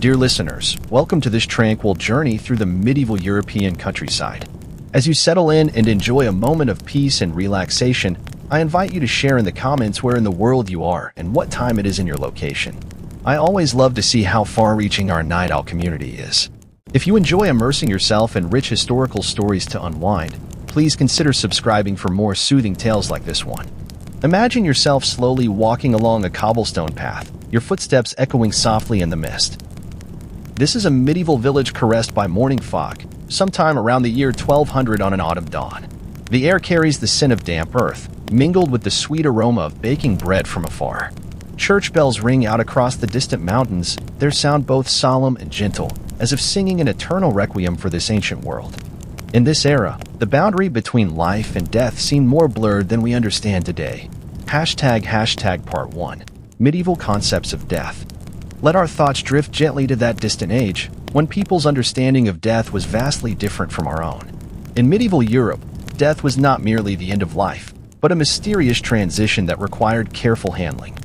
Dear listeners, welcome to this tranquil journey through the medieval European countryside. As you settle in and enjoy a moment of peace and relaxation, I invite you to share in the comments where in the world you are and what time it is in your location. I always love to see how far-reaching our night owl community is. If you enjoy immersing yourself in rich historical stories to unwind, please consider subscribing for more soothing tales like this one. Imagine yourself slowly walking along a cobblestone path, your footsteps echoing softly in the mist. This is a medieval village caressed by morning fog, sometime around the year 1200 on an autumn dawn. The air carries the scent of damp earth, mingled with the sweet aroma of baking bread from afar. Church bells ring out across the distant mountains, their sound both solemn and gentle, as if singing an eternal requiem for this ancient world. In this era, the boundary between life and death seemed more blurred than we understand today. Part 1. Medieval Concepts of Death. Let our thoughts drift gently to that distant age, when people's understanding of death was vastly different from our own. In medieval Europe, death was not merely the end of life, but a mysterious transition that required careful handling.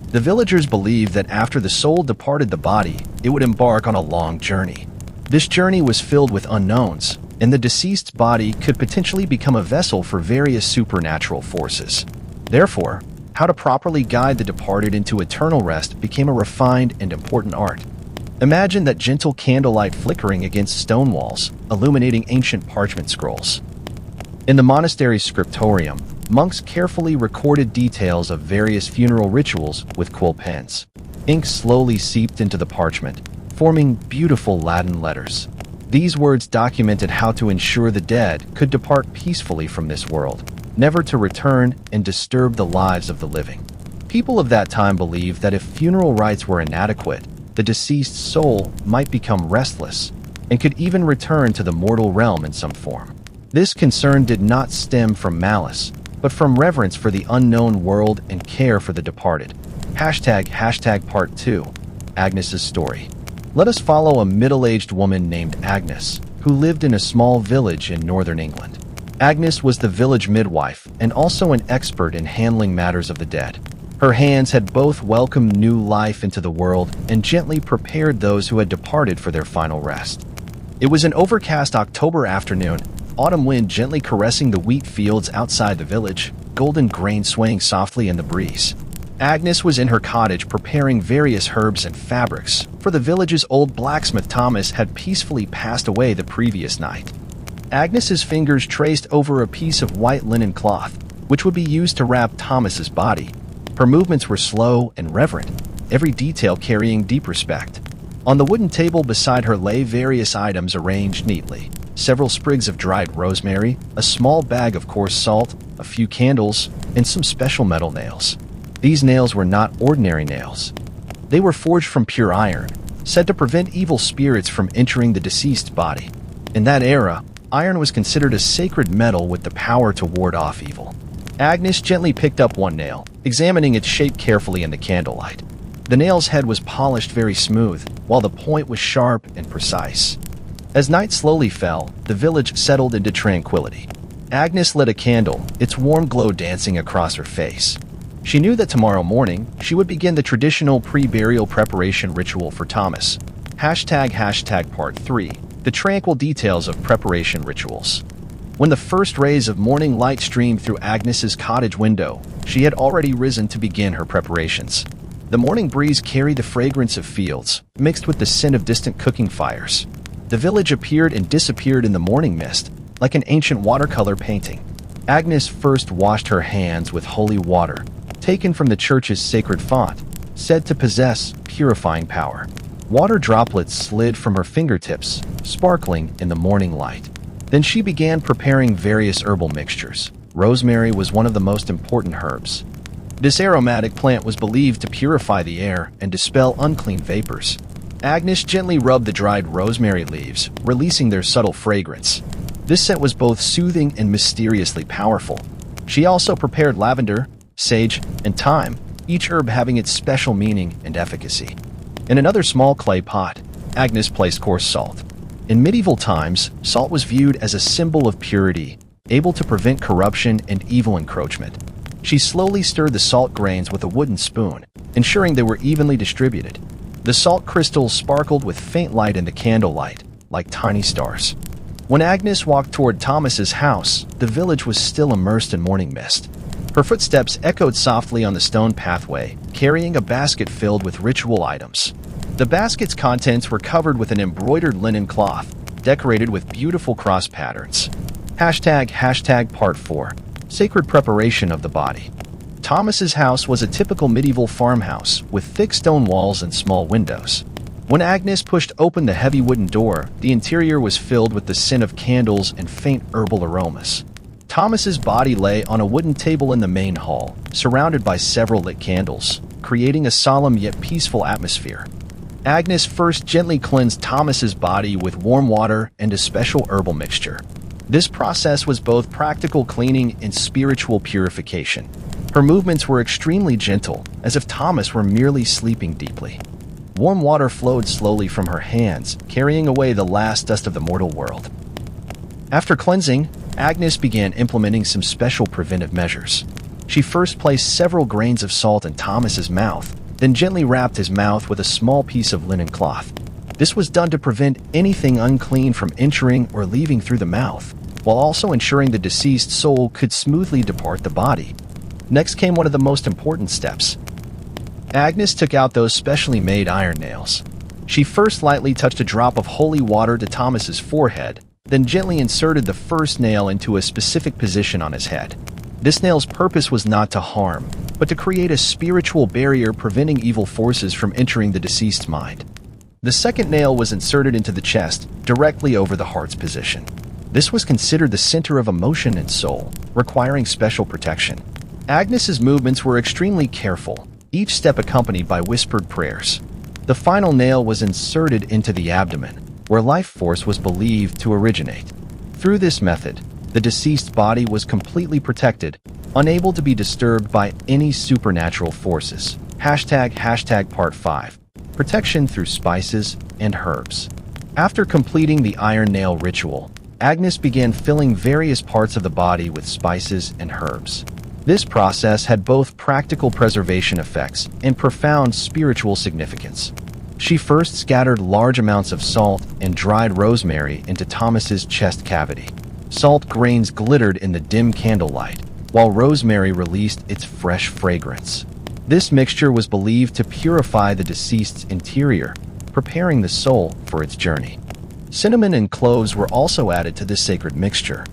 The villagers believed that after the soul departed the body, it would embark on a long journey. This journey was filled with unknowns, and the deceased's body could potentially become a vessel for various supernatural forces. Therefore, how to properly guide the departed into eternal rest became a refined and important art. Imagine that gentle candlelight flickering against stone walls, illuminating ancient parchment scrolls. In the monastery's scriptorium, monks carefully recorded details of various funeral rituals with quill pens. Ink slowly seeped into the parchment, forming beautiful Latin letters. These words documented how to ensure the dead could depart peacefully from this world, never to return and disturb the lives of the living. People of that time believed that if funeral rites were inadequate, the deceased's soul might become restless and could even return to the mortal realm in some form. This concern did not stem from malice, but from reverence for the unknown world and care for the departed. Part 2. Agnes's story. Let us follow a middle-aged woman named Agnes, who lived in a small village in northern England. Agnes was the village midwife and also an expert in handling matters of the dead. Her hands had both welcomed new life into the world and gently prepared those who had departed for their final rest. It was an overcast October afternoon, autumn wind gently caressing the wheat fields outside the village, golden grain swaying softly in the breeze. Agnes was in her cottage preparing various herbs and fabrics, for the village's old blacksmith Thomas had peacefully passed away the previous night. Agnes's fingers traced over a piece of white linen cloth, which would be used to wrap Thomas's body. Her movements were slow and reverent, every detail carrying deep respect. On the wooden table beside her lay various items arranged neatly. Several sprigs of dried rosemary, a small bag of coarse salt, a few candles, and some special metal nails. These nails were not ordinary nails. They were forged from pure iron, said to prevent evil spirits from entering the deceased's body. In that era, iron was considered a sacred metal with the power to ward off evil. Agnes gently picked up one nail, examining its shape carefully in the candlelight. The nail's head was polished very smooth, while the point was sharp and precise. As night slowly fell, the village settled into tranquility. Agnes lit a candle, its warm glow dancing across her face. She knew that tomorrow morning, she would begin the traditional pre-burial preparation ritual for Thomas. Part 3. The tranquil details of preparation rituals. When the first rays of morning light streamed through Agnes's cottage window, she had already risen to begin her preparations. The morning breeze carried the fragrance of fields, mixed with the scent of distant cooking fires. The village appeared and disappeared in the morning mist, like an ancient watercolor painting. Agnes first washed her hands with holy water, taken from the church's sacred font, said to possess purifying power. Water droplets slid from her fingertips, sparkling in the morning light. Then she began preparing various herbal mixtures. Rosemary was one of the most important herbs. This aromatic plant was believed to purify the air and dispel unclean vapors. Agnes gently rubbed the dried rosemary leaves, releasing their subtle fragrance. This scent was both soothing and mysteriously powerful. She also prepared lavender, sage, and thyme, each herb having its special meaning and efficacy. In another small clay pot, Agnes placed coarse salt. In medieval times, salt was viewed as a symbol of purity, able to prevent corruption and evil encroachment. She slowly stirred the salt grains with a wooden spoon, ensuring they were evenly distributed. The salt crystals sparkled with faint light in the candlelight, like tiny stars. When Agnes walked toward Thomas's house, the village was still immersed in morning mist. Her footsteps echoed softly on the stone pathway, carrying a basket filled with ritual items. The basket's contents were covered with an embroidered linen cloth, decorated with beautiful cross patterns. Hashtag Part 4. Sacred Preparation of the Body. Thomas's house was a typical medieval farmhouse, with thick stone walls and small windows. When Agnes pushed open the heavy wooden door, the interior was filled with the scent of candles and faint herbal aromas. Thomas's body lay on a wooden table in the main hall, surrounded by several lit candles, creating a solemn yet peaceful atmosphere. Agnes first gently cleansed Thomas's body with warm water and a special herbal mixture. This process was both practical cleaning and spiritual purification. Her movements were extremely gentle, as if Thomas were merely sleeping deeply. Warm water flowed slowly from her hands, carrying away the last dust of the mortal world. After cleansing, Agnes began implementing some special preventive measures. She first placed several grains of salt in Thomas's mouth, then gently wrapped his mouth with a small piece of linen cloth. This was done to prevent anything unclean from entering or leaving through the mouth, while also ensuring the deceased soul could smoothly depart the body. Next came one of the most important steps. Agnes took out those specially made iron nails. She first lightly touched a drop of holy water to Thomas's forehead, then gently inserted the first nail into a specific position on his head. This nail's purpose was not to harm, but to create a spiritual barrier preventing evil forces from entering the deceased's mind. The second nail was inserted into the chest, directly over the heart's position. This was considered the center of emotion and soul, requiring special protection. Agnes's movements were extremely careful, each step accompanied by whispered prayers. The final nail was inserted into the abdomen, where life force was believed to originate. Through this method, the deceased's body was completely protected, unable to be disturbed by any supernatural forces. Hashtag Part 5. Protection through spices and herbs. After completing the iron nail ritual, Agnes began filling various parts of the body with spices and herbs. This process had both practical preservation effects and profound spiritual significance. She first scattered large amounts of salt and dried rosemary into Thomas's chest cavity. Salt grains glittered in the dim candlelight, while rosemary released its fresh fragrance. This mixture was believed to purify the deceased's interior, preparing the soul for its journey. Cinnamon and cloves were also added to this sacred mixture.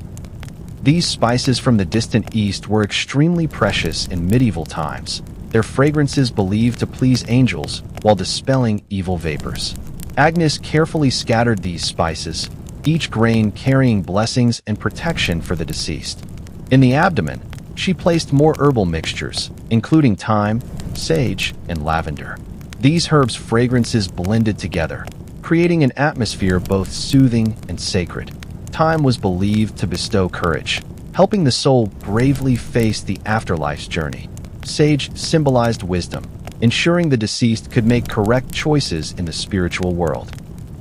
These spices from the distant east were extremely precious in medieval times, their fragrances believed to please angels while dispelling evil vapors. Agnes carefully scattered these spices, each grain carrying blessings and protection for the deceased. In the abdomen, she placed more herbal mixtures, including thyme, sage, and lavender. These herbs' fragrances blended together, creating an atmosphere both soothing and sacred. Thyme was believed to bestow courage, helping the soul bravely face the afterlife's journey. Sage symbolized wisdom, ensuring the deceased could make correct choices in the spiritual world.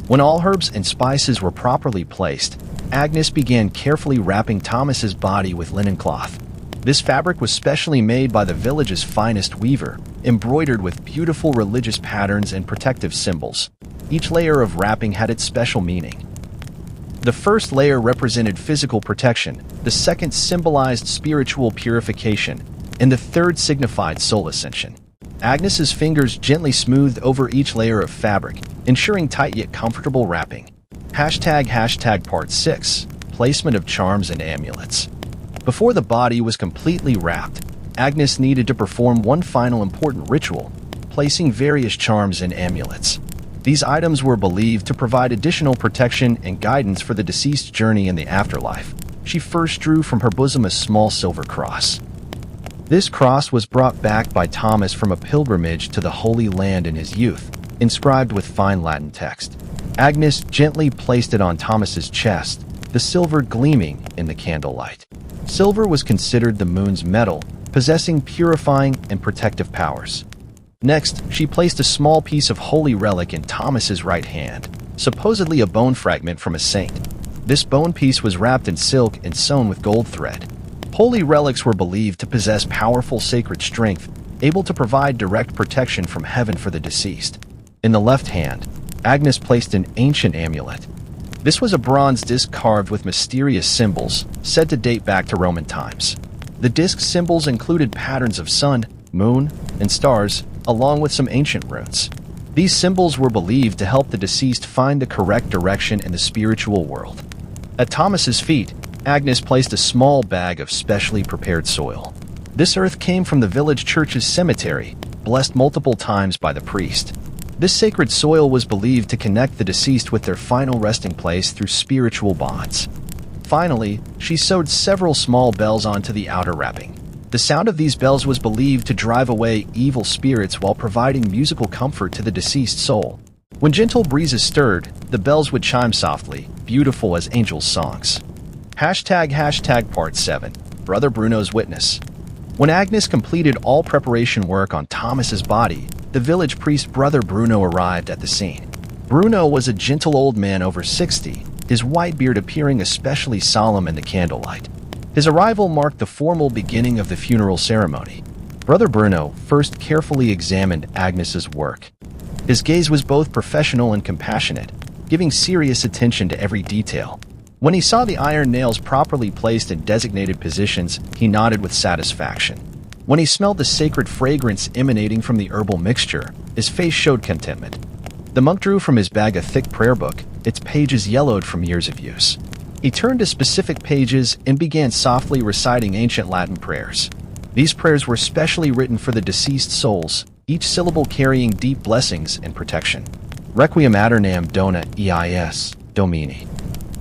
When all herbs and spices were properly placed, Agnes began carefully wrapping Thomas's body with linen cloth. This fabric was specially made by the village's finest weaver, embroidered with beautiful religious patterns and protective symbols. Each layer of wrapping had its special meaning. The first layer represented physical protection, the second symbolized spiritual purification, and the third signified soul ascension. Agnes's fingers gently smoothed over each layer of fabric, ensuring tight yet comfortable wrapping. Hashtag Part 6. Placement of charms and amulets. Before the body was completely wrapped, Agnes needed to perform one final important ritual, placing various charms and amulets. These items were believed to provide additional protection and guidance for the deceased's journey in the afterlife. She first drew from her bosom a small silver cross. This cross was brought back by Thomas from a pilgrimage to the Holy Land in his youth, inscribed with fine Latin text. Agnes gently placed it on Thomas's chest, the silver gleaming in the candlelight. Silver was considered the moon's metal, possessing purifying and protective powers. Next, she placed a small piece of holy relic in Thomas's right hand, supposedly a bone fragment from a saint. This bone piece was wrapped in silk and sewn with gold thread. Holy relics were believed to possess powerful sacred strength, able to provide direct protection from heaven for the deceased. In the left hand, Agnes placed an ancient amulet. This was a bronze disc carved with mysterious symbols, said to date back to Roman times. The disc symbols included patterns of sun, moon, and stars, along with some ancient runes. These symbols were believed to help the deceased find the correct direction in the spiritual world. At Thomas's feet, Agnes placed a small bag of specially prepared soil. This earth came from the village church's cemetery, blessed multiple times by the priest. This sacred soil was believed to connect the deceased with their final resting place through spiritual bonds. Finally, she sewed several small bells onto the outer wrapping. The sound of these bells was believed to drive away evil spirits while providing musical comfort to the deceased soul. When gentle breezes stirred, the bells would chime softly, beautiful as angels' songs. ## Part 7. Brother Bruno's Witness. When Agnes completed all preparation work on Thomas's body, the village priest Brother Bruno arrived at the scene. Bruno was a gentle old man over 60, his white beard appearing especially solemn in the candlelight. His arrival marked the formal beginning of the funeral ceremony. Brother Bruno first carefully examined Agnes's work. His gaze was both professional and compassionate, giving serious attention to every detail. When he saw the iron nails properly placed in designated positions, he nodded with satisfaction. When he smelled the sacred fragrance emanating from the herbal mixture, his face showed contentment. The monk drew from his bag a thick prayer book, its pages yellowed from years of use. He turned to specific pages and began softly reciting ancient Latin prayers. These prayers were specially written for the deceased souls, each syllable carrying deep blessings and protection. Requiem aeternam dona eis domini.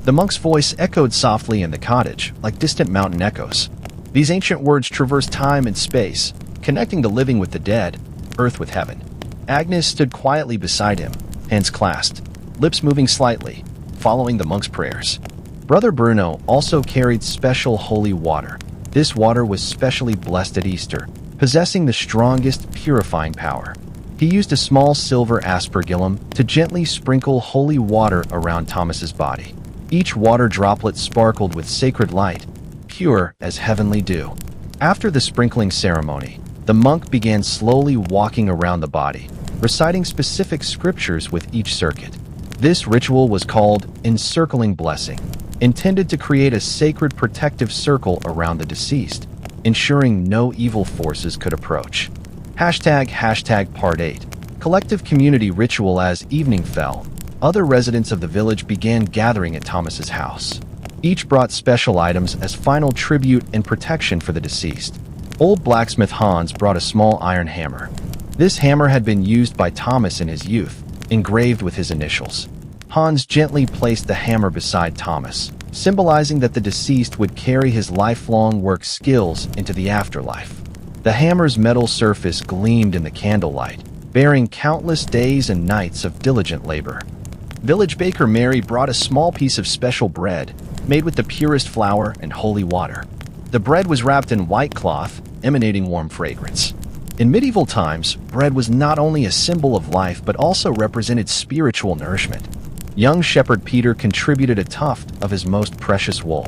The monk's voice echoed softly in the cottage, like distant mountain echoes. These ancient words traverse time and space, connecting the living with the dead, earth with heaven. Agnes stood quietly beside him, hands clasped, lips moving slightly, following the monk's prayers. Brother Bruno also carried special holy water. This water was specially blessed at Easter, possessing the strongest purifying power. He used a small silver aspergillum to gently sprinkle holy water around Thomas's body. Each water droplet sparkled with sacred light, pure as heavenly dew. After the sprinkling ceremony, the monk began slowly walking around the body, reciting specific scriptures with each circuit. This ritual was called encircling blessing, intended to create a sacred protective circle around the deceased, ensuring no evil forces could approach. ## Part 8. Collective community ritual. As evening fell, other residents of the village began gathering at Thomas's house. Each brought special items as final tribute and protection for the deceased. Old blacksmith Hans brought a small iron hammer. This hammer had been used by Thomas in his youth, engraved with his initials. Hans gently placed the hammer beside Thomas, symbolizing that the deceased would carry his lifelong work skills into the afterlife. The hammer's metal surface gleamed in the candlelight, bearing countless days and nights of diligent labor. Village baker Mary brought a small piece of special bread, made with the purest flour and holy water. The bread was wrapped in white cloth, emanating warm fragrance. In medieval times, bread was not only a symbol of life but also represented spiritual nourishment. Young shepherd Peter contributed a tuft of his most precious wool.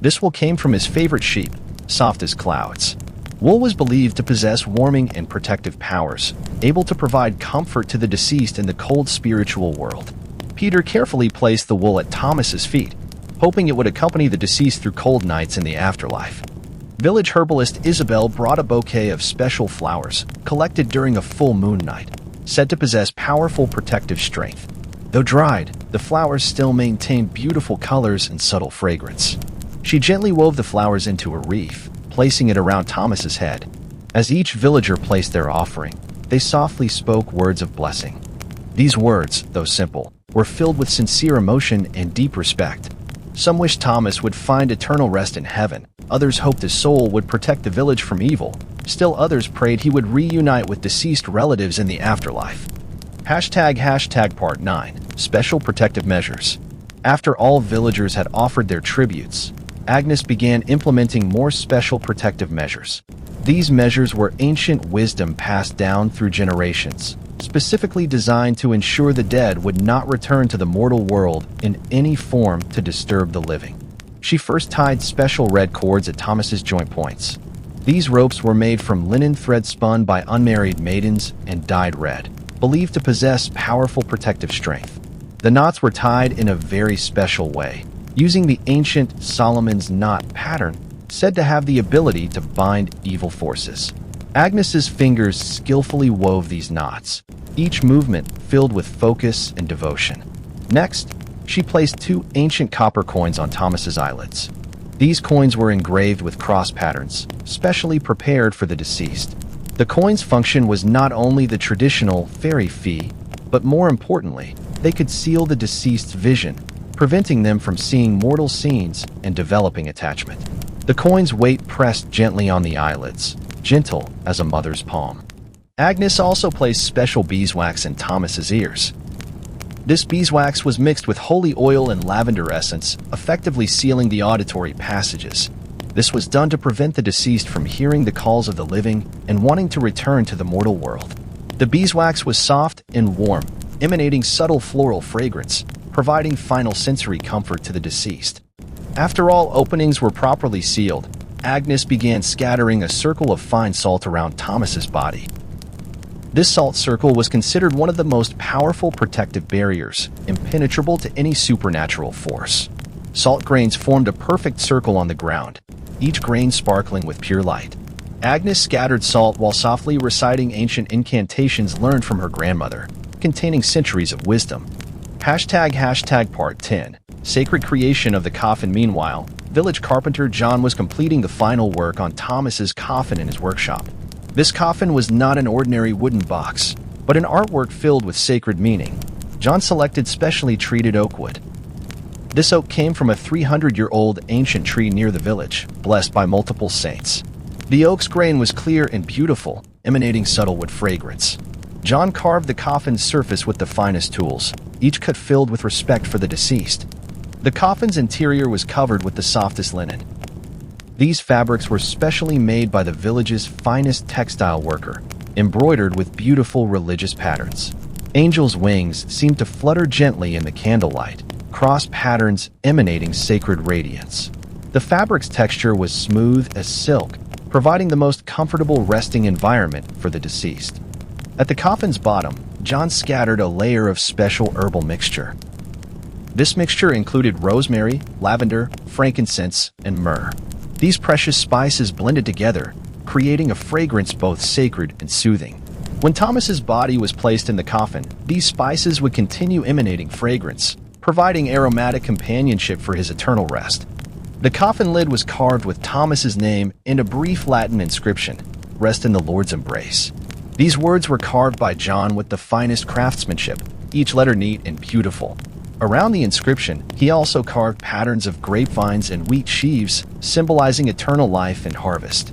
This wool came from his favorite sheep, soft as clouds. Wool was believed to possess warming and protective powers, able to provide comfort to the deceased in the cold spiritual world. Peter carefully placed the wool at Thomas's feet, hoping it would accompany the deceased through cold nights in the afterlife. Village herbalist Isabel brought a bouquet of special flowers, collected during a full moon night, said to possess powerful protective strength. Though dried, the flowers still maintained beautiful colors and subtle fragrance. She gently wove the flowers into a wreath, placing it around Thomas's head. As each villager placed their offering, they softly spoke words of blessing. These words, though simple, were filled with sincere emotion and deep respect. Some wished Thomas would find eternal rest in heaven, others hoped his soul would protect the village from evil, still others prayed he would reunite with deceased relatives in the afterlife. ## Part 9. Special Protective Measures. After all villagers had offered their tributes, Agnes began implementing more special protective measures. These measures were ancient wisdom passed down through generations, specifically designed to ensure the dead would not return to the mortal world in any form to disturb the living. She first tied special red cords at Thomas's joint points. These ropes were made from linen thread spun by unmarried maidens and dyed red. believed to possess powerful protective strength. The knots were tied in a very special way, using the ancient Solomon's knot pattern, said to have the ability to bind evil forces. Agnes's fingers skillfully wove these knots, each movement filled with focus and devotion. Next, she placed 2 ancient copper coins on Thomas's eyelids. These coins were engraved with cross patterns, specially prepared for the deceased. The coin's function was not only the traditional fairy fee, but more importantly, they could seal the deceased's vision, preventing them from seeing mortal scenes and developing attachment. The coin's weight pressed gently on the eyelids, gentle as a mother's palm. Agnes also placed special beeswax in Thomas's ears. This beeswax was mixed with holy oil and lavender essence, effectively sealing the auditory passages. This was done to prevent the deceased from hearing the calls of the living and wanting to return to the mortal world. The beeswax was soft and warm, emanating subtle floral fragrance, providing final sensory comfort to the deceased. After all openings were properly sealed, Agnes began scattering a circle of fine salt around Thomas's body. This salt circle was considered one of the most powerful protective barriers, impenetrable to any supernatural force. Salt grains formed a perfect circle on the ground, each grain sparkling with pure light. Agnes scattered salt while softly reciting ancient incantations learned from her grandmother, containing centuries of wisdom. Part 10. Sacred creation of the coffin. Meanwhile, village carpenter John was completing the final work on Thomas's coffin in his workshop. This coffin was not an ordinary wooden box, but an artwork filled with sacred meaning. John selected specially treated oak wood. This oak came from a 300-year-old ancient tree near the village, blessed by multiple saints. The oak's grain was clear and beautiful, emanating subtle wood fragrance. John carved the coffin's surface with the finest tools, each cut filled with respect for the deceased. The coffin's interior was covered with the softest linen. These fabrics were specially made by the village's finest textile worker, embroidered with beautiful religious patterns. Angels' wings seemed to flutter gently in the candlelight, cross patterns emanating sacred radiance. The fabric's texture was smooth as silk, providing the most comfortable resting environment for the deceased. At the coffin's bottom, John scattered a layer of special herbal mixture. This mixture included rosemary, lavender, frankincense, and myrrh. These precious spices blended together, creating a fragrance both sacred and soothing. When Thomas's body was placed in the coffin, these spices would continue emanating fragrance, providing aromatic companionship for his eternal rest. The coffin lid was carved with Thomas's name and a brief Latin inscription, "Rest in the Lord's embrace." These words were carved by John with the finest craftsmanship, each letter neat and beautiful. Around the inscription, he also carved patterns of grapevines and wheat sheaves, symbolizing eternal life and harvest.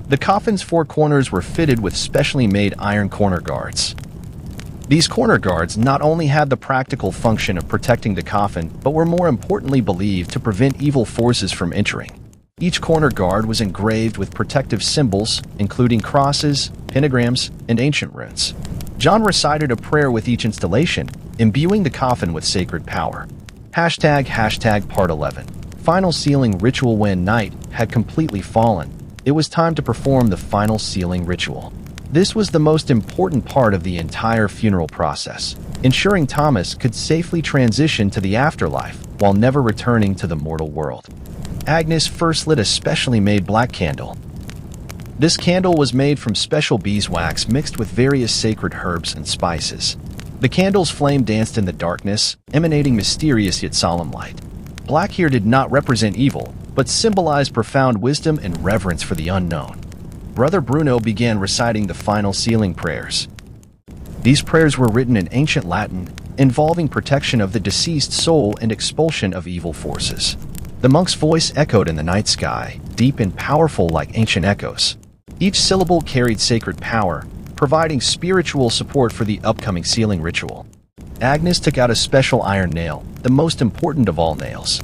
The coffin's 4 corners were fitted with specially made iron corner guards. These corner guards not only had the practical function of protecting the coffin, but were more importantly believed to prevent evil forces from entering. Each corner guard was engraved with protective symbols, including crosses, pentagrams, and ancient runes. John recited a prayer with each installation, imbuing the coffin with sacred power. Part 11. Final sealing ritual. When night had completely fallen, it was time to perform the final sealing ritual. This was the most important part of the entire funeral process, ensuring Thomas could safely transition to the afterlife while never returning to the mortal world. Agnes first lit a specially made black candle. This candle was made from special beeswax mixed with various sacred herbs and spices. The candle's flame danced in the darkness, emanating mysterious yet solemn light. Black here did not represent evil, but symbolized profound wisdom and reverence for the unknown. Brother Bruno began reciting the final sealing prayers. These prayers were written in ancient Latin, involving protection of the deceased soul and expulsion of evil forces. The monk's voice echoed in the night sky, deep and powerful like ancient echoes. Each syllable carried sacred power, providing spiritual support for the upcoming sealing ritual. Agnes took out a special iron nail, the most important of all nails.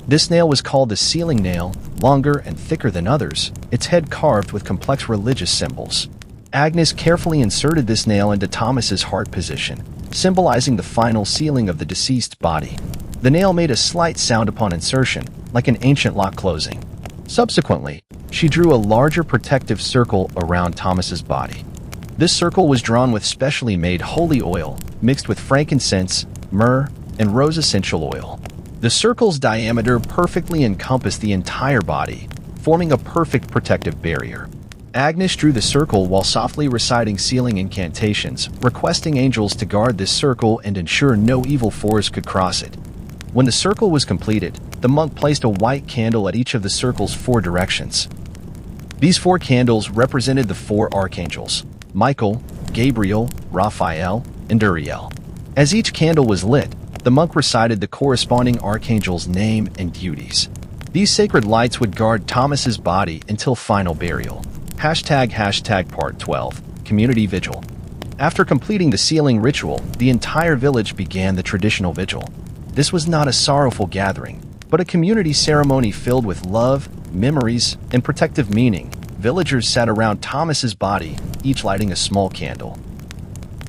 This nail was called the sealing nail, longer and thicker than others, its head carved with complex religious symbols. Agnes carefully inserted this nail into Thomas's heart position, symbolizing the final sealing of the deceased body. The nail made a slight sound upon insertion, like an ancient lock closing. Subsequently, she drew a larger protective circle around Thomas's body. This circle was drawn with specially made holy oil, mixed with frankincense, myrrh, and rose essential oil. The circle's diameter perfectly encompassed the entire body, forming a perfect protective barrier. Agnes drew the circle while softly reciting sealing incantations, requesting angels to guard this circle and ensure no evil force could cross it. When the circle was completed, the monk placed a white candle at each of the circle's 4 directions. These 4 candles represented the 4 archangels: Michael, Gabriel, Raphael, and Uriel. As each candle was lit, the monk recited the corresponding archangel's name and duties. These sacred lights would guard Thomas's body until final burial. Part 12. Community Vigil. After completing the sealing ritual, the entire village began the traditional vigil. This was not a sorrowful gathering, but a community ceremony filled with love, memories, and protective meaning. Villagers sat around Thomas's body, each lighting a small candle.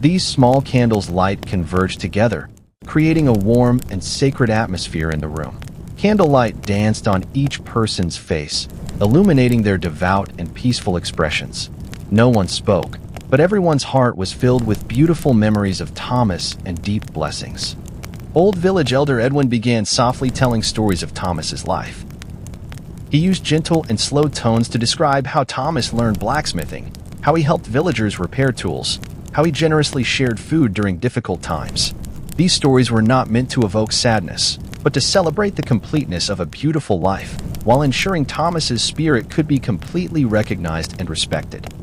These small candles' light converged together, creating a warm and sacred atmosphere in the room. Candlelight danced on each person's face, illuminating their devout and peaceful expressions. No one spoke, but everyone's heart was filled with beautiful memories of Thomas and deep blessings. Old village elder Edwin began softly telling stories of Thomas's life. He used gentle and slow tones to describe how Thomas learned blacksmithing, how he helped villagers repair tools, how he generously shared food during difficult times. These stories were not meant to evoke sadness, but to celebrate the completeness of a beautiful life, while ensuring Thomas's spirit could be completely recognized and respected.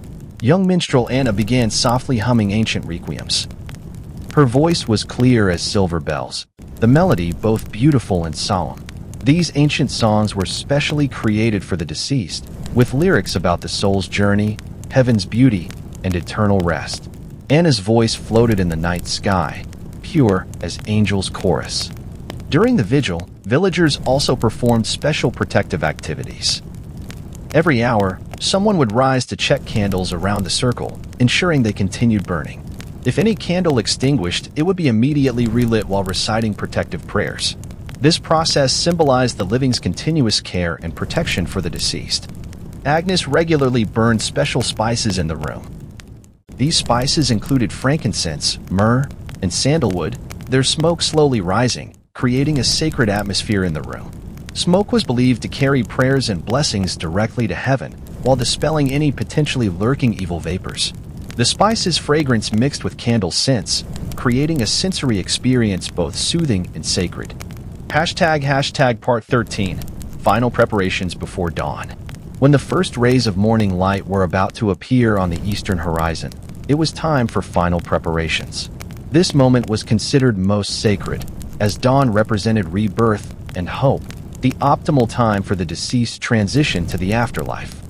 Young minstrel Anna began softly humming ancient requiems. Her voice was clear as silver bells, the melody both beautiful and solemn. These ancient songs were specially created for the deceased, with lyrics about the soul's journey, heaven's beauty, and eternal rest. Anna's voice floated in the night sky, pure as angels' chorus. During the vigil, villagers also performed special protective activities. Every hour, someone would rise to check candles around the circle, ensuring they continued burning. If any candle extinguished, it would be immediately relit while reciting protective prayers. This process symbolized the living's continuous care and protection for the deceased. Agnes regularly burned special spices in the room. These spices included frankincense, myrrh, and sandalwood, their smoke slowly rising, creating a sacred atmosphere in the room. Smoke was believed to carry prayers and blessings directly to heaven, while dispelling any potentially lurking evil vapors. The spice's fragrance mixed with candle scents, creating a sensory experience both soothing and sacred. Part 13. Final preparations before dawn. When the first rays of morning light were about to appear on the eastern horizon, it was time for final preparations. This moment was considered most sacred, as dawn represented rebirth and hope, the optimal time for the deceased transition to the afterlife.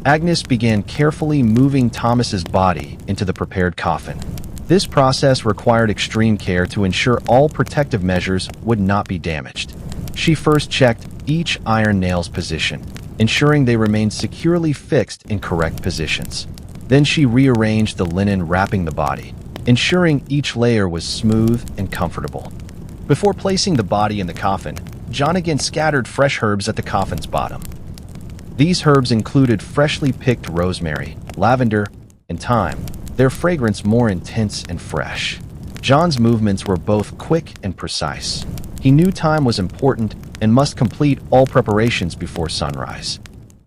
Agnes began carefully moving Thomas's body into the prepared coffin. This process required extreme care to ensure all protective measures would not be damaged. She first checked each iron nail's position, ensuring they remained securely fixed in correct positions. Then she rearranged the linen wrapping the body, ensuring each layer was smooth and comfortable. Before placing the body in the coffin, John again scattered fresh herbs at the coffin's bottom. These herbs included freshly picked rosemary, lavender, and thyme, their fragrance more intense and fresh. John's movements were both quick and precise. He knew time was important and must complete all preparations before sunrise.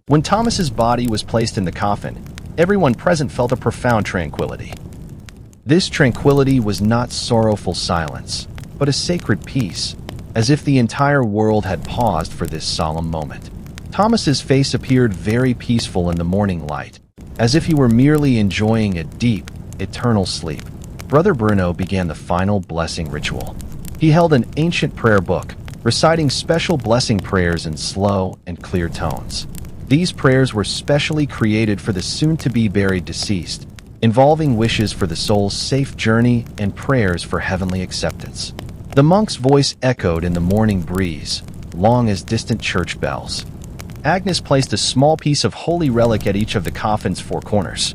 When Thomas's body was placed in the coffin, everyone present felt a profound tranquility. This tranquility was not sorrowful silence, but a sacred peace, as if the entire world had paused for this solemn moment. Thomas's face appeared very peaceful in the morning light, as if he were merely enjoying a deep, eternal sleep. Brother Bruno began the final blessing ritual. He held an ancient prayer book, reciting special blessing prayers in slow and clear tones. These prayers were specially created for the soon-to-be buried deceased, involving wishes for the soul's safe journey and prayers for heavenly acceptance. The monk's voice echoed in the morning breeze, long as distant church bells. Agnes placed a small piece of holy relic at each of the coffin's 4 corners.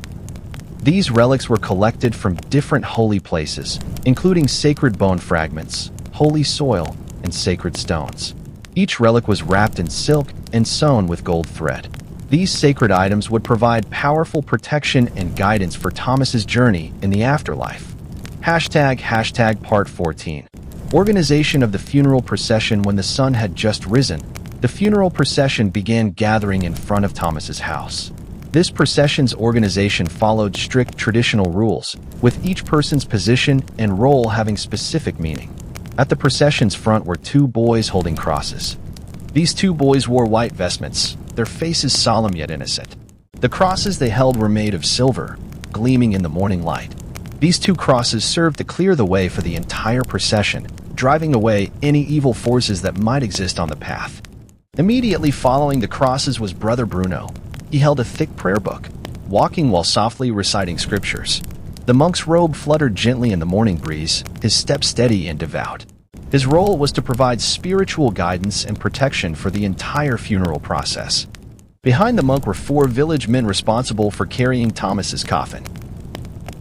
These relics were collected from different holy places, including sacred bone fragments, holy soil, and sacred stones. Each relic was wrapped in silk and sewn with gold thread. These sacred items would provide powerful protection and guidance for Thomas's journey in the afterlife. Hashtag Part 14. Organization of the funeral procession. When the sun had just risen, the funeral procession began gathering in front of Thomas's house. This procession's organization followed strict traditional rules, with each person's position and role having specific meaning. At the procession's front were two boys holding crosses. These two boys wore white vestments, their faces solemn yet innocent. The crosses they held were made of silver, gleaming in the morning light. These two crosses served to clear the way for the entire procession, driving away any evil forces that might exist on the path. Immediately following the crosses was Brother Bruno. He held a thick prayer book, walking while softly reciting scriptures. The monk's robe fluttered gently in the morning breeze, his step steady and devout. His role was to provide spiritual guidance and protection for the entire funeral process. Behind the monk were 4 village men responsible for carrying Thomas's coffin.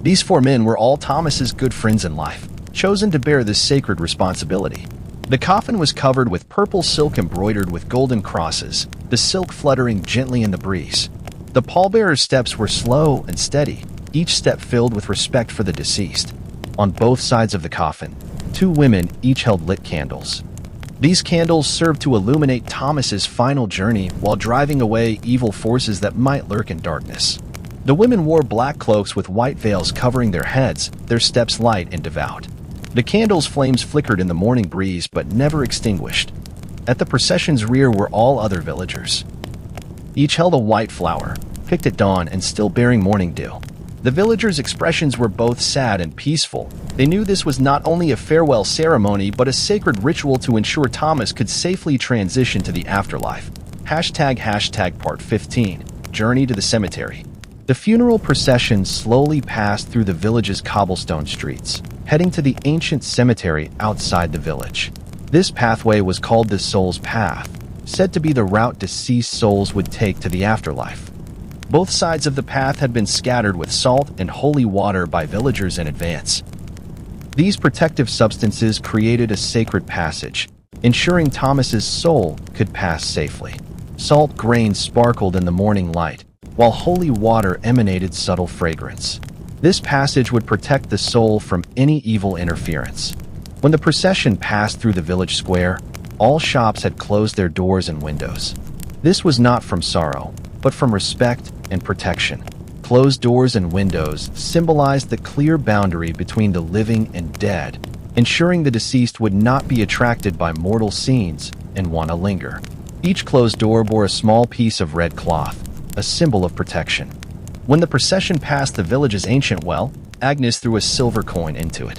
These 4 men were all Thomas's good friends in life, chosen to bear this sacred responsibility. The coffin was covered with purple silk embroidered with golden crosses, the silk fluttering gently in the breeze. The pallbearer's steps were slow and steady, each step filled with respect for the deceased. On both sides of the coffin, 2 women each held lit candles. These candles served to illuminate Thomas's final journey while driving away evil forces that might lurk in darkness. The women wore black cloaks with white veils covering their heads, their steps light and devout. The candles' flames flickered in the morning breeze but never extinguished. At the procession's rear were all other villagers. Each held a white flower, picked at dawn and still bearing morning dew. The villagers' expressions were both sad and peaceful. They knew this was not only a farewell ceremony but a sacred ritual to ensure Thomas could safely transition to the afterlife. Hashtag Part 15. Journey to the cemetery. The funeral procession slowly passed through the village's cobblestone streets, heading to the ancient cemetery outside the village. This pathway was called the Soul's Path, said to be the route deceased souls would take to the afterlife. Both sides of the path had been scattered with salt and holy water by villagers in advance. These protective substances created a sacred passage, ensuring Thomas's soul could pass safely. Salt grains sparkled in the morning light, while holy water emanated subtle fragrance. This passage would protect the soul from any evil interference. When the procession passed through the village square, all shops had closed their doors and windows. This was not from sorrow, but from respect and protection. Closed doors and windows symbolized the clear boundary between the living and dead, ensuring the deceased would not be attracted by mortal scenes and want to linger. Each closed door bore a small piece of red cloth, a symbol of protection. When the procession passed the village's ancient well, Agnes threw a silver coin into it.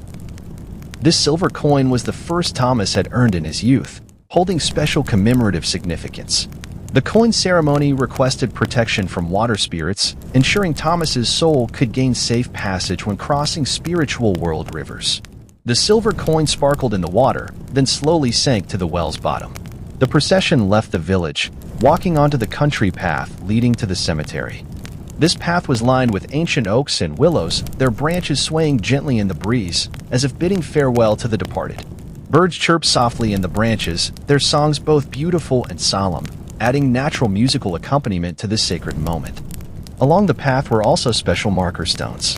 This silver coin was the first Thomas had earned in his youth, holding special commemorative significance. The coin ceremony requested protection from water spirits, ensuring Thomas's soul could gain safe passage when crossing spiritual world rivers. The silver coin sparkled in the water, then slowly sank to the well's bottom. The procession left the village, walking onto the country path leading to the cemetery. This path was lined with ancient oaks and willows, their branches swaying gently in the breeze, as if bidding farewell to the departed. Birds chirped softly in the branches, their songs both beautiful and solemn, adding natural musical accompaniment to this sacred moment. Along the path were also special marker stones.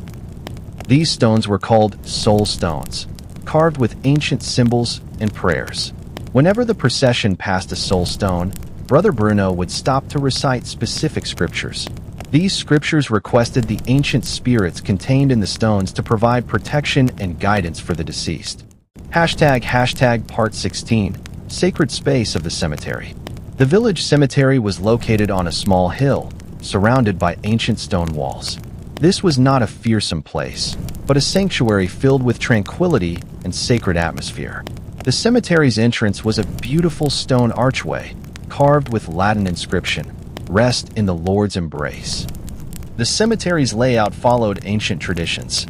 These stones were called soul stones, carved with ancient symbols and prayers. Whenever the procession passed a soul stone, Brother Bruno would stop to recite specific scriptures. These scriptures requested the ancient spirits contained in the stones to provide protection and guidance for the deceased. Hashtag Part 16. Sacred space of the cemetery. The village cemetery was located on a small hill, surrounded by ancient stone walls. This was not a fearsome place, but a sanctuary filled with tranquility and sacred atmosphere. The cemetery's entrance was a beautiful stone archway, carved with Latin inscription, "Rest in the Lord's embrace." The cemetery's layout followed ancient traditions.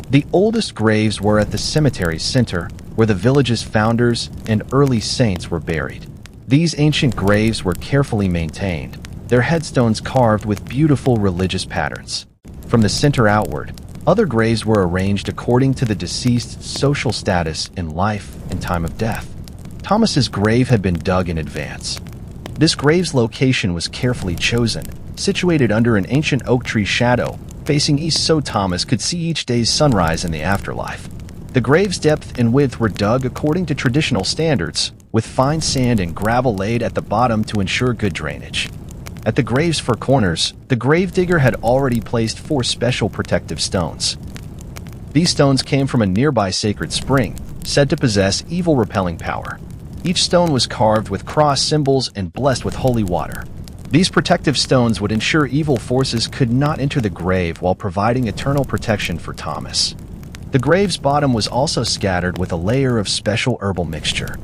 The oldest graves were at the cemetery's center, where the village's founders and early saints were buried. These ancient graves were carefully maintained, their headstones carved with beautiful religious patterns. From the center outward, other graves were arranged according to the deceased's social status in life and time of death. Thomas's grave had been dug in advance. This grave's location was carefully chosen, situated under an ancient oak tree shadow, facing east so Thomas could see each day's sunrise in the afterlife. The grave's depth and width were dug according to traditional standards, with fine sand and gravel laid at the bottom to ensure good drainage. At the grave's four corners, the gravedigger had already placed 4 special protective stones. These stones came from a nearby sacred spring, said to possess evil-repelling power. Each stone was carved with cross symbols and blessed with holy water. These protective stones would ensure evil forces could not enter the grave while providing eternal protection for Thomas. The grave's bottom was also scattered with a layer of special herbal mixture.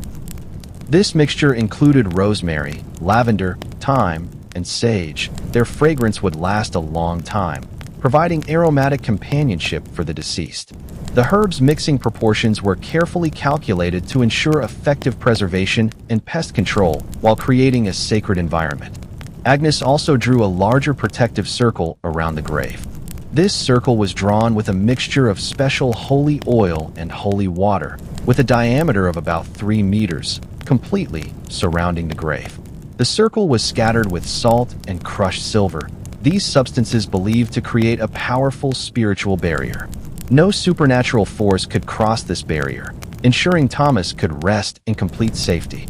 This mixture included rosemary, lavender, thyme, and sage. Their fragrance would last a long time, providing aromatic companionship for the deceased. The herbs' mixing proportions were carefully calculated to ensure effective preservation and pest control while creating a sacred environment. Agnes also drew a larger protective circle around the grave. This circle was drawn with a mixture of special holy oil and holy water, with a diameter of about 3 meters, completely surrounding the grave. The circle was scattered with salt and crushed silver, these substances believed to create a powerful spiritual barrier. No supernatural force could cross this barrier, ensuring Thomas could rest in complete safety.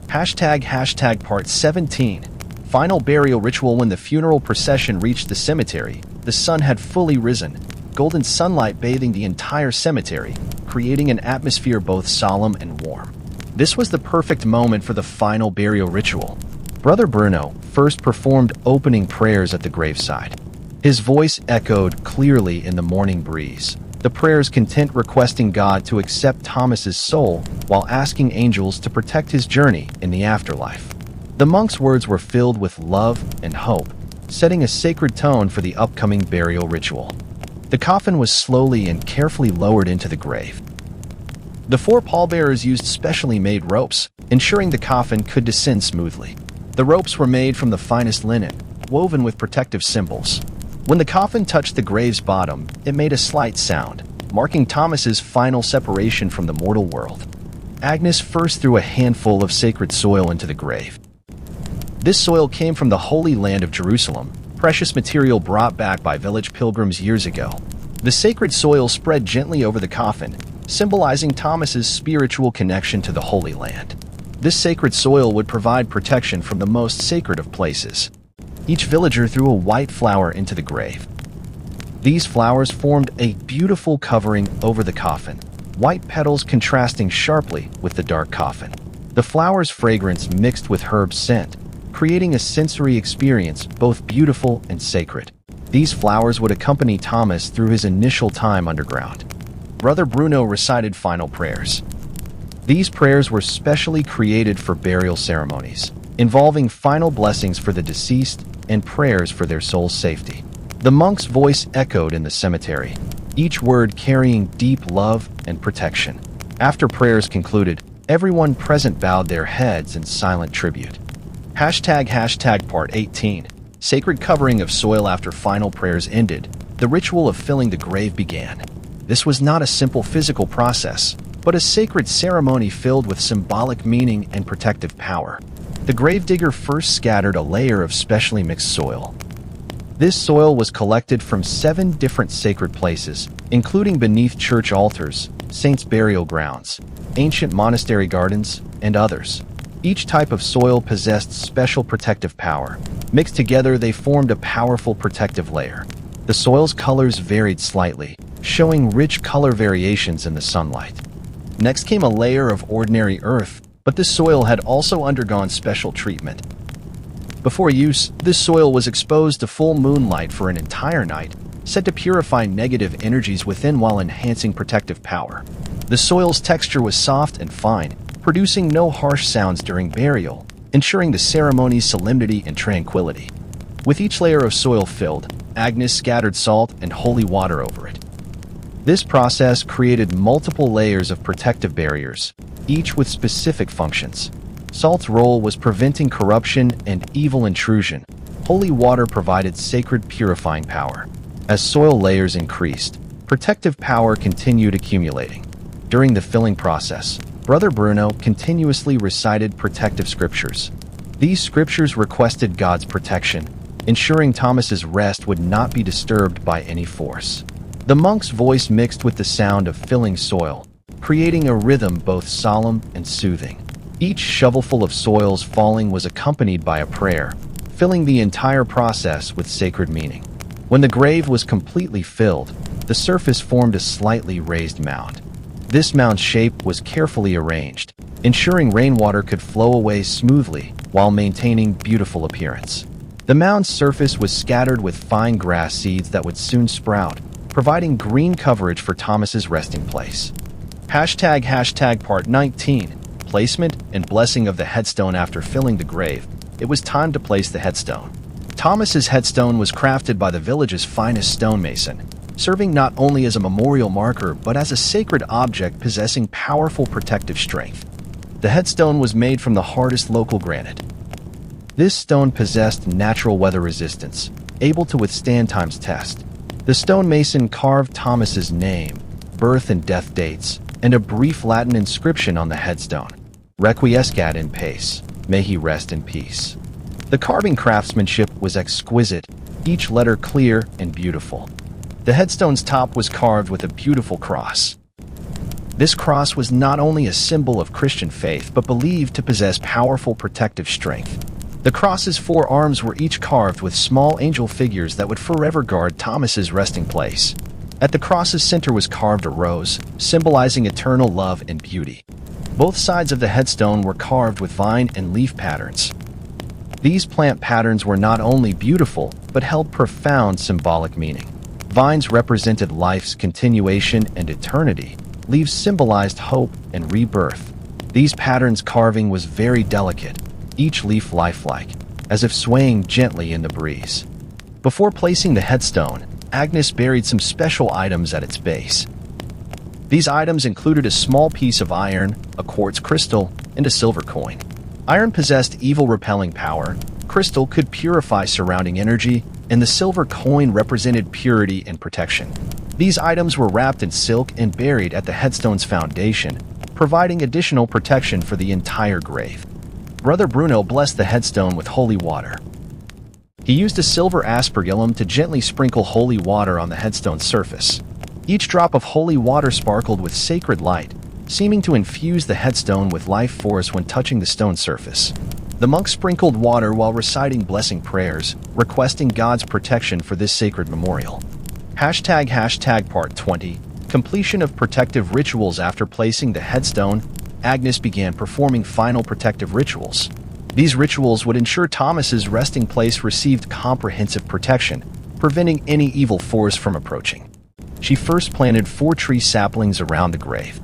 Part 17. Final burial ritual. When the funeral procession reached the cemetery, the sun had fully risen, golden sunlight bathing the entire cemetery, creating an atmosphere both solemn and warm. This was the perfect moment for the final burial ritual. Brother Bruno first performed opening prayers at the graveside. His voice echoed clearly in the morning breeze. The prayers content requesting God to accept Thomas's soul while asking angels to protect his journey in the afterlife. The monk's words were filled with love and hope, setting a sacred tone for the upcoming burial ritual. The coffin was slowly and carefully lowered into the grave. The 4 pallbearers used specially made ropes, ensuring the coffin could descend smoothly. The ropes were made from the finest linen, woven with protective symbols. When the coffin touched the grave's bottom, it made a slight sound, marking Thomas's final separation from the mortal world. Agnes first threw a handful of sacred soil into the grave. This soil came from the Holy Land of Jerusalem, precious material brought back by village pilgrims years ago. The sacred soil spread gently over the coffin, symbolizing Thomas's spiritual connection to the Holy Land. This sacred soil would provide protection from the most sacred of places. Each villager threw a white flower into the grave. These flowers formed a beautiful covering over the coffin, white petals contrasting sharply with the dark coffin. The flower's fragrance mixed with herb scent, creating a sensory experience both beautiful and sacred. These flowers would accompany Thomas through his initial time underground. Brother Bruno recited final prayers. These prayers were specially created for burial ceremonies, involving final blessings for the deceased and prayers for their soul's safety. The monk's voice echoed in the cemetery, each word carrying deep love and protection. After prayers concluded, everyone present bowed their heads in silent tribute. Part 18. Sacred covering of soil. After final prayers ended, the ritual of filling the grave began. This was not a simple physical process, but a sacred ceremony filled with symbolic meaning and protective power. The gravedigger first scattered a layer of specially mixed soil. This soil was collected from 7 different sacred places, including beneath church altars, saints' burial grounds, ancient monastery gardens, and others. Each type of soil possessed special protective power. Mixed together, they formed a powerful protective layer. The soil's colors varied slightly, showing rich color variations in the sunlight. Next came a layer of ordinary earth, but this soil had also undergone special treatment. Before use, this soil was exposed to full moonlight for an entire night, said to purify negative energies within while enhancing protective power. The soil's texture was soft and fine, producing no harsh sounds during burial, ensuring the ceremony's solemnity and tranquility. With each layer of soil filled, Agnes scattered salt and holy water over it. This process created multiple layers of protective barriers, each with specific functions. Salt's role was preventing corruption and evil intrusion. Holy water provided sacred purifying power. As soil layers increased, protective power continued accumulating. During the filling process, Brother Bruno continuously recited protective scriptures. These scriptures requested God's protection, ensuring Thomas's rest would not be disturbed by any force. The monk's voice mixed with the sound of filling soil, creating a rhythm both solemn and soothing. Each shovelful of soils falling was accompanied by a prayer, filling the entire process with sacred meaning. When the grave was completely filled, the surface formed a slightly raised mound. This mound shape was carefully arranged, ensuring rainwater could flow away smoothly while maintaining beautiful appearance. The mound's surface was scattered with fine grass seeds that would soon sprout, providing green coverage for Thomas's resting place. Part 19. Placement and blessing of the headstone. After filling the grave, it was time to place the headstone. Thomas's headstone was crafted by the village's finest stonemason, serving not only as a memorial marker but as a sacred object possessing powerful protective strength. The headstone was made from the hardest local granite. This stone possessed natural weather resistance, able to withstand time's test. The stonemason carved Thomas's name, birth and death dates, and a brief Latin inscription on the headstone. Requiescat in pace, may he rest in peace. The carving craftsmanship was exquisite, each letter clear and beautiful. The headstone's top was carved with a beautiful cross. This cross was not only a symbol of Christian faith but believed to possess powerful protective strength. The cross's four arms were each carved with small angel figures that would forever guard Thomas's resting place. At the cross's center was carved a rose, symbolizing eternal love and beauty. Both sides of the headstone were carved with vine and leaf patterns. These plant patterns were not only beautiful, but held profound symbolic meaning. Vines represented life's continuation and eternity. Leaves symbolized hope and rebirth. These patterns' carving was very delicate, each leaf lifelike, as if swaying gently in the breeze. Before placing the headstone, Agnes buried some special items at its base. These items included a small piece of iron, a quartz crystal, and a silver coin. Iron possessed evil-repelling power, crystal could purify surrounding energy, and the silver coin represented purity and protection. These items were wrapped in silk and buried at the headstone's foundation, providing additional protection for the entire grave. Brother Bruno blessed the headstone with holy water. He used a silver aspergillum to gently sprinkle holy water on the headstone's surface. Each drop of holy water sparkled with sacred light, seeming to infuse the headstone with life force when touching the stone surface. The monk sprinkled water while reciting blessing prayers, requesting God's protection for this sacred memorial. Part 20. Completion of protective rituals. After placing the headstone, Agnes began performing final protective rituals. These rituals would ensure Thomas's resting place received comprehensive protection, preventing any evil force from approaching. She first planted 4 tree saplings around the grave.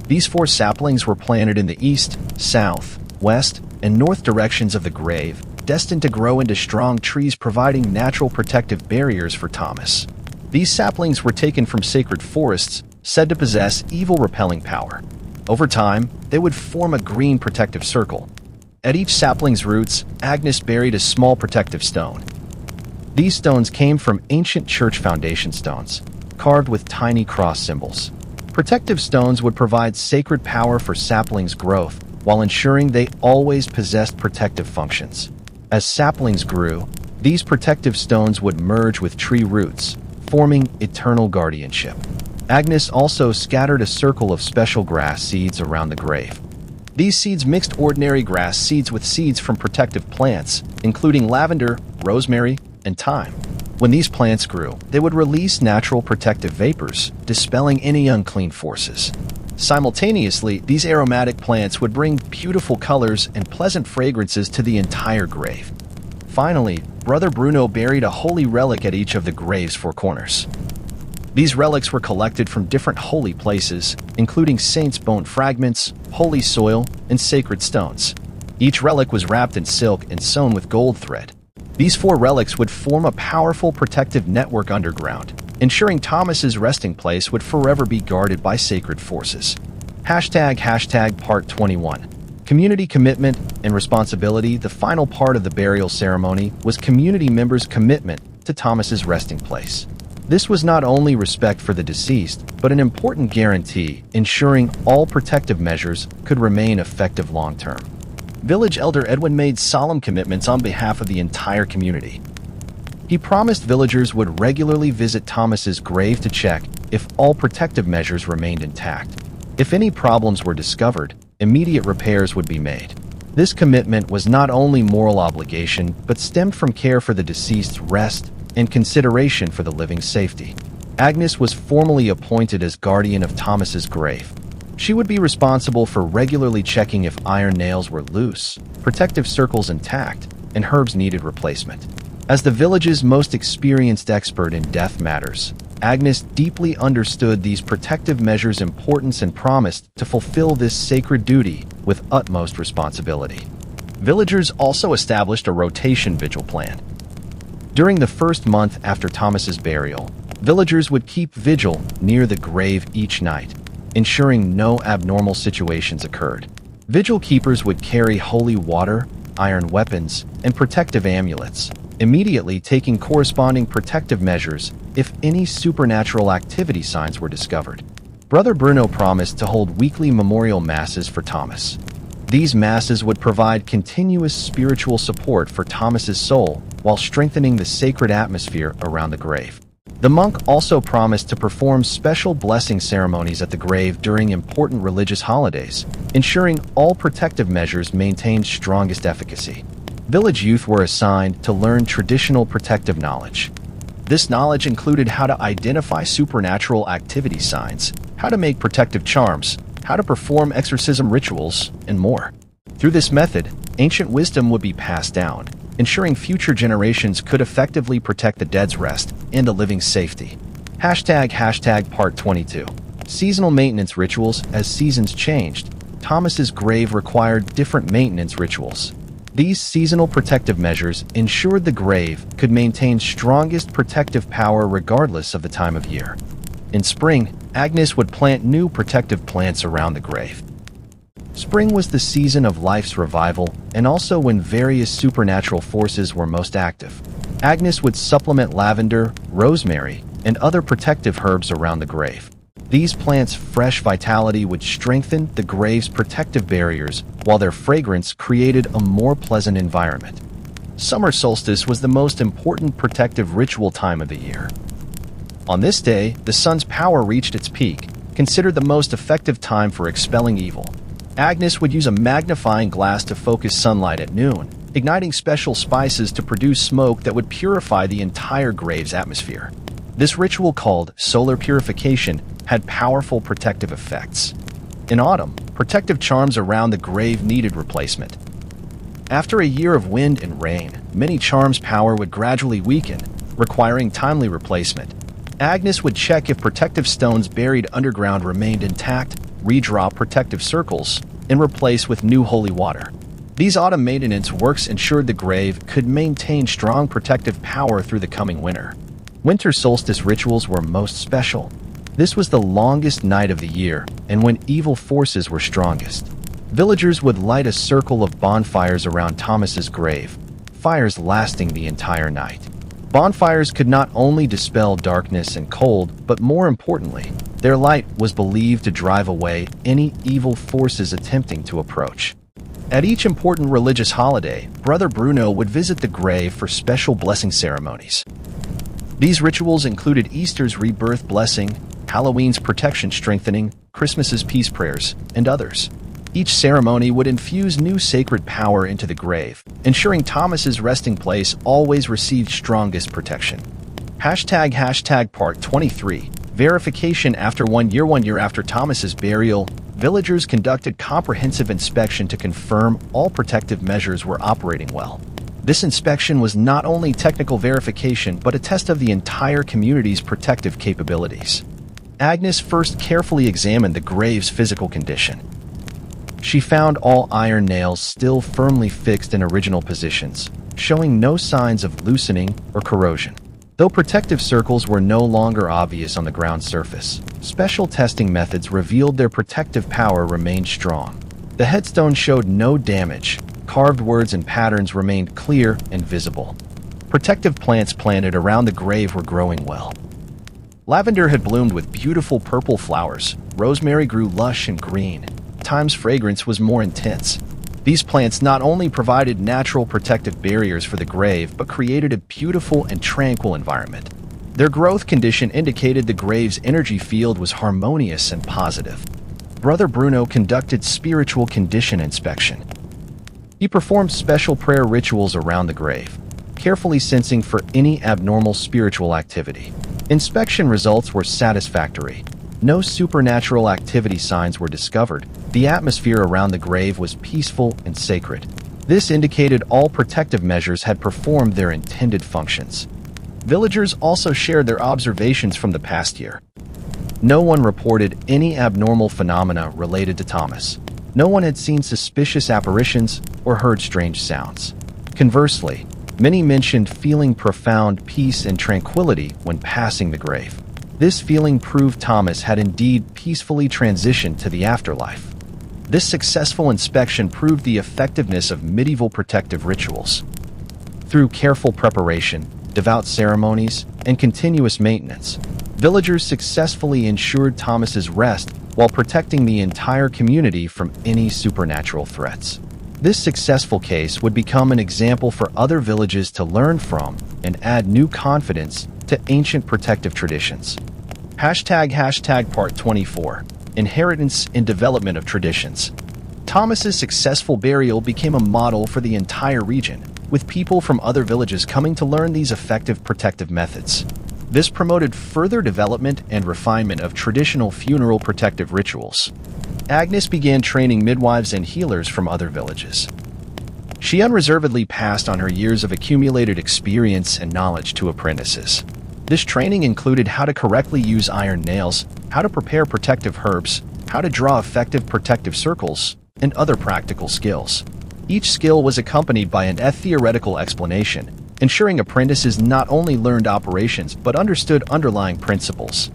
These 4 saplings were planted in the east, south, west, and north directions of the grave, destined to grow into strong trees providing natural protective barriers for Thomas. These saplings were taken from sacred forests, said to possess evil-repelling power. Over time, they would form a green protective circle. At each sapling's roots, Agnes buried a small protective stone. These stones came from ancient church foundation stones, carved with tiny cross symbols. Protective stones would provide sacred power for saplings' growth, while ensuring they always possessed protective functions. As saplings grew, these protective stones would merge with tree roots, forming eternal guardianship. Agnes also scattered a circle of special grass seeds around the grave. These seeds mixed ordinary grass seeds with seeds from protective plants, including lavender, rosemary, and thyme. When these plants grew, they would release natural protective vapors, dispelling any unclean forces. Simultaneously, these aromatic plants would bring beautiful colors and pleasant fragrances to the entire grave. Finally, Brother Bruno buried a holy relic at each of the grave's 4 corners. These relics were collected from different holy places, including saints' bone fragments, holy soil, and sacred stones. Each relic was wrapped in silk and sewn with gold thread. These 4 relics would form a powerful protective network underground, ensuring Thomas's resting place would forever be guarded by sacred forces. Part 21. Community commitment and responsibility. The final part of the burial ceremony was community members' commitment to Thomas's resting place. This was not only respect for the deceased, but an important guarantee ensuring all protective measures could remain effective long-term. village elder Edwin made solemn commitments on behalf of the entire community. He promised villagers would regularly visit Thomas's grave to check if all protective measures remained intact. If any problems were discovered, immediate repairs would be made. This commitment was not only moral obligation, but stemmed from care for the deceased's rest and consideration for the living's safety. Agnes was formally appointed as guardian of Thomas's grave. She would be responsible for regularly checking if iron nails were loose, protective circles intact, and herbs needed replacement. As the village's most experienced expert in death matters, Agnes deeply understood these protective measures' importance and promised to fulfill this sacred duty with utmost responsibility. Villagers also established a rotation vigil plan. During the first month after Thomas's burial, villagers would keep vigil near the grave each night, ensuring no abnormal situations occurred. Vigil keepers would carry holy water, iron weapons, and protective amulets, immediately taking corresponding protective measures if any supernatural activity signs were discovered. Brother Bruno promised to hold weekly memorial masses for Thomas. These masses would provide continuous spiritual support for Thomas's soul while strengthening the sacred atmosphere around the grave. The monk also promised to perform special blessing ceremonies at the grave during important religious holidays, ensuring all protective measures maintained strongest efficacy. Village youth were assigned to learn traditional protective knowledge. This knowledge included how to identify supernatural activity signs, how to make protective charms, how to perform exorcism rituals, and more. Through this method, ancient wisdom would be passed down, ensuring future generations could effectively protect the dead's rest and the living's safety. ## Part 22. Seasonal maintenance rituals. As seasons changed, Thomas's grave required different maintenance rituals. These seasonal protective measures ensured the grave could maintain strongest protective power regardless of the time of year. In spring, Agnes would plant new protective plants around the grave. Spring was the season of life's revival and also when various supernatural forces were most active. Agnes would supplement lavender, rosemary, and other protective herbs around the grave. These plants' fresh vitality would strengthen the grave's protective barriers, while their fragrance created a more pleasant environment. Summer solstice was the most important protective ritual time of the year. On this day, the sun's power reached its peak, considered the most effective time for expelling evil. Agnes would use a magnifying glass to focus sunlight at noon, igniting special spices to produce smoke that would purify the entire grave's atmosphere. This ritual, called solar purification, had powerful protective effects. In autumn, protective charms around the grave needed replacement. After a year of wind and rain, many charms' power would gradually weaken, requiring timely replacement. Agnes would check if protective stones buried underground remained intact, redraw protective circles, and replace with new holy water. These autumn maintenance works ensured the grave could maintain strong protective power through the coming winter. Winter solstice rituals were most special. This was the longest night of the year, and when evil forces were strongest. Villagers would light a circle of bonfires around Thomas's grave, fires lasting the entire night. Bonfires could not only dispel darkness and cold, but more importantly, their light was believed to drive away any evil forces attempting to approach. At each important religious holiday, Brother Bruno would visit the grave for special blessing ceremonies. These rituals included Easter's rebirth blessing, Halloween's protection strengthening, Christmas's peace prayers, and others. Each ceremony would infuse new sacred power into the grave, ensuring Thomas's resting place always received strongest protection. ## Part 23. Verification. After 1 year. 1 year after Thomas's burial, villagers conducted comprehensive inspection to confirm all protective measures were operating well. This inspection was not only technical verification, but a test of the entire community's protective capabilities. Agnes first carefully examined the grave's physical condition. She found all iron nails still firmly fixed in original positions, showing no signs of loosening or corrosion. Though protective circles were no longer obvious on the ground surface, special testing methods revealed their protective power remained strong. The headstone showed no damage. Carved words and patterns remained clear and visible. Protective plants planted around the grave were growing well. Lavender had bloomed with beautiful purple flowers. Rosemary grew lush and green. Thyme's fragrance was more intense. These plants not only provided natural protective barriers for the grave, but created a beautiful and tranquil environment. Their growth condition indicated the grave's energy field was harmonious and positive. Brother Bruno conducted spiritual condition inspection. He performed special prayer rituals around the grave, carefully sensing for any abnormal spiritual activity. Inspection results were satisfactory. No supernatural activity signs were discovered. The atmosphere around the grave was peaceful and sacred. This indicated all protective measures had performed their intended functions. Villagers also shared their observations from the past year. No one reported any abnormal phenomena related to Thomas. No one had seen suspicious apparitions or heard strange sounds. Conversely, many mentioned feeling profound peace and tranquility when passing the grave. This feeling proved Thomas had indeed peacefully transitioned to the afterlife. This successful inspection proved the effectiveness of medieval protective rituals. Through careful preparation, devout ceremonies, and continuous maintenance, villagers successfully ensured Thomas's rest while protecting the entire community from any supernatural threats. This successful case would become an example for other villages to learn from and add new confidence to ancient protective traditions. Part 24. Inheritance and Development of Traditions. Thomas's successful burial became a model for the entire region, with people from other villages coming to learn these effective protective methods. This promoted further development and refinement of traditional funeral protective rituals. Agnes began training midwives and healers from other villages. She unreservedly passed on her years of accumulated experience and knowledge to apprentices. This training included how to correctly use iron nails, how to prepare protective herbs, how to draw effective protective circles, and other practical skills. Each skill was accompanied by a theoretical explanation, ensuring apprentices not only learned operations but understood underlying principles.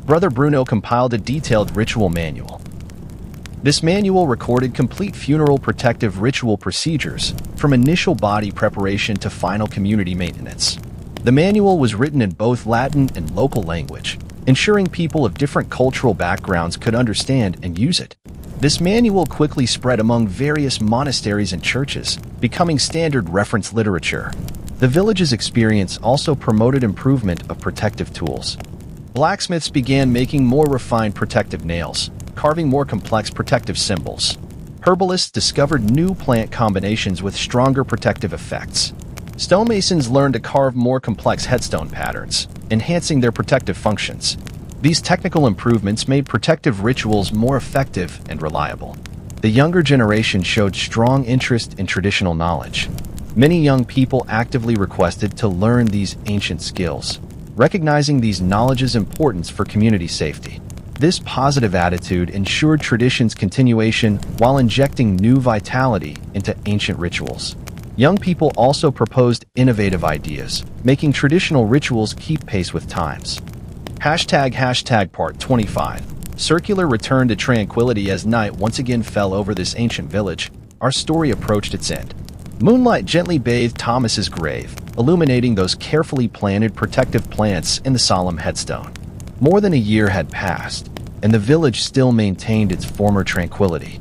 Brother Bruno compiled a detailed ritual manual. This manual recorded complete funeral protective ritual procedures, from initial body preparation to final community maintenance. The manual was written in both Latin and local language, ensuring people of different cultural backgrounds could understand and use it. This manual quickly spread among various monasteries and churches, becoming standard reference literature. The village's experience also promoted improvement of protective tools. Blacksmiths began making more refined protective nails, carving more complex protective symbols. Herbalists discovered new plant combinations with stronger protective effects. Stonemasons learned to carve more complex headstone patterns, enhancing their protective functions. These technical improvements made protective rituals more effective and reliable. The younger generation showed strong interest in traditional knowledge. Many young people actively requested to learn these ancient skills, recognizing these knowledge's importance for community safety. This positive attitude ensured tradition's continuation while injecting new vitality into ancient rituals. Young people also proposed innovative ideas, making traditional rituals keep pace with times. Part 25. Circular return to tranquility. As night once again fell over this ancient village, our story approached its end. Moonlight gently bathed Thomas's grave, illuminating those carefully planted protective plants in the solemn headstone. More than a year had passed, and the village still maintained its former tranquility.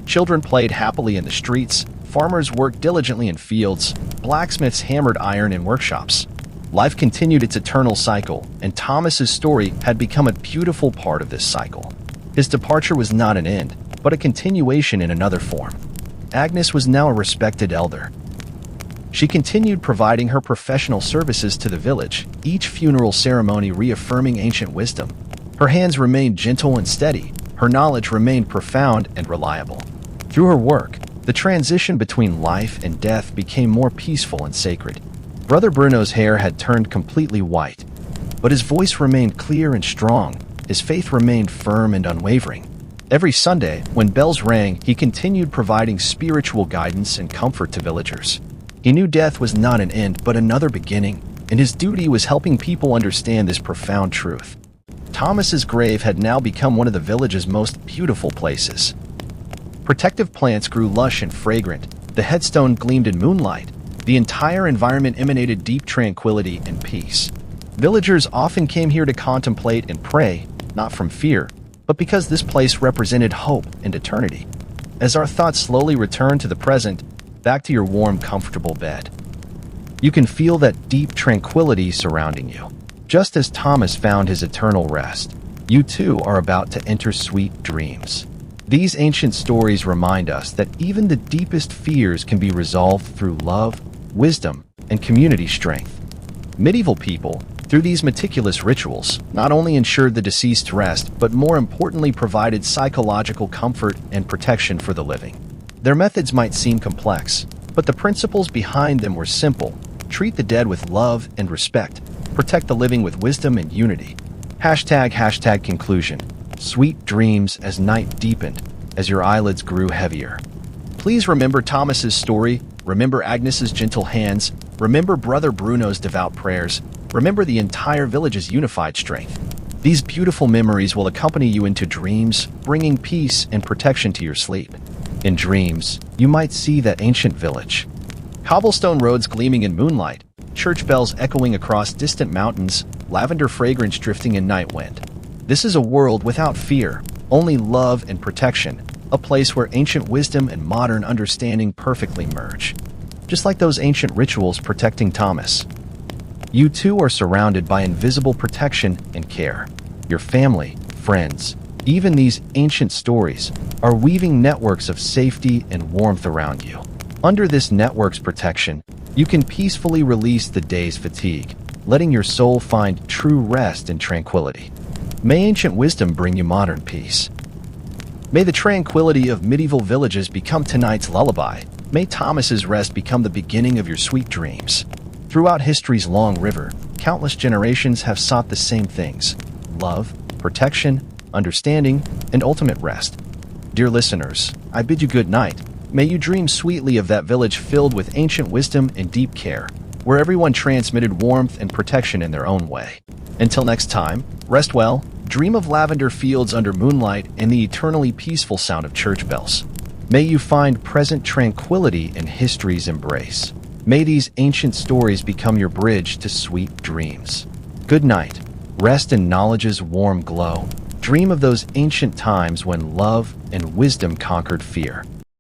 Children played happily in the streets, farmers worked diligently in fields, blacksmiths hammered iron in workshops. Life continued its eternal cycle, and Thomas's story had become a beautiful part of this cycle. His departure was not an end, but a continuation in another form. Agnes was now a respected elder. She continued providing her professional services to the village, each funeral ceremony reaffirming ancient wisdom. Her hands remained gentle and steady, her knowledge remained profound and reliable. Through her work, the transition between life and death became more peaceful and sacred. Brother Bruno's hair had turned completely white, but his voice remained clear and strong, his faith remained firm and unwavering. Every Sunday, when bells rang, he continued providing spiritual guidance and comfort to villagers. He knew death was not an end but another beginning, and his duty was helping people understand this profound truth. Thomas's grave had now become one of the village's most beautiful places. Protective plants grew lush and fragrant, the headstone gleamed in moonlight, the entire environment emanated deep tranquility and peace. Villagers often came here to contemplate and pray, not from fear, but because this place represented hope and eternity. as our thoughts slowly return to the present, back to your warm, comfortable bed. You can feel that deep tranquility surrounding you. Just as Thomas found his eternal rest, you too are about to enter sweet dreams. These ancient stories remind us that even the deepest fears can be resolved through love, wisdom, and community strength. Medieval people, through these meticulous rituals, not only ensured the deceased rest, but more importantly provided psychological comfort and protection for the living. Their methods might seem complex, but the principles behind them were simple. Treat the dead with love and respect. Protect the living with wisdom and unity. Hashtag conclusion. Sweet dreams as night deepened, as your eyelids grew heavier. Please remember Thomas's story, remember Agnes's gentle hands, remember Brother Bruno's devout prayers, remember the entire village's unified strength. These beautiful memories will accompany you into dreams, bringing peace and protection to your sleep. In dreams, you might see that ancient village. Cobblestone roads gleaming in moonlight, church bells echoing across distant mountains, lavender fragrance drifting in night wind. This is a world without fear, only love and protection, a place where ancient wisdom and modern understanding perfectly merge. Just like those ancient rituals protecting Thomas. You too are surrounded by invisible protection and care. Your family, friends, even these ancient stories are weaving networks of safety and warmth around you. Under this network's protection, you can peacefully release the day's fatigue, letting your soul find true rest and tranquility. May ancient wisdom bring you modern peace. May the tranquility of medieval villages become tonight's lullaby. May Thomas's rest become the beginning of your sweet dreams. Throughout history's long river, countless generations have sought the same things: love, protection, understanding, and ultimate rest. Dear listeners, I bid you good night. May you dream sweetly of that village filled with ancient wisdom and deep care, where everyone transmitted warmth and protection in their own way. Until next time, rest well, dream of lavender fields under moonlight and the eternally peaceful sound of church bells. May you find present tranquility in history's embrace. May these ancient stories become your bridge to sweet dreams. Good night. Rest in knowledge's warm glow. Dream of those ancient times when love and wisdom conquered fear.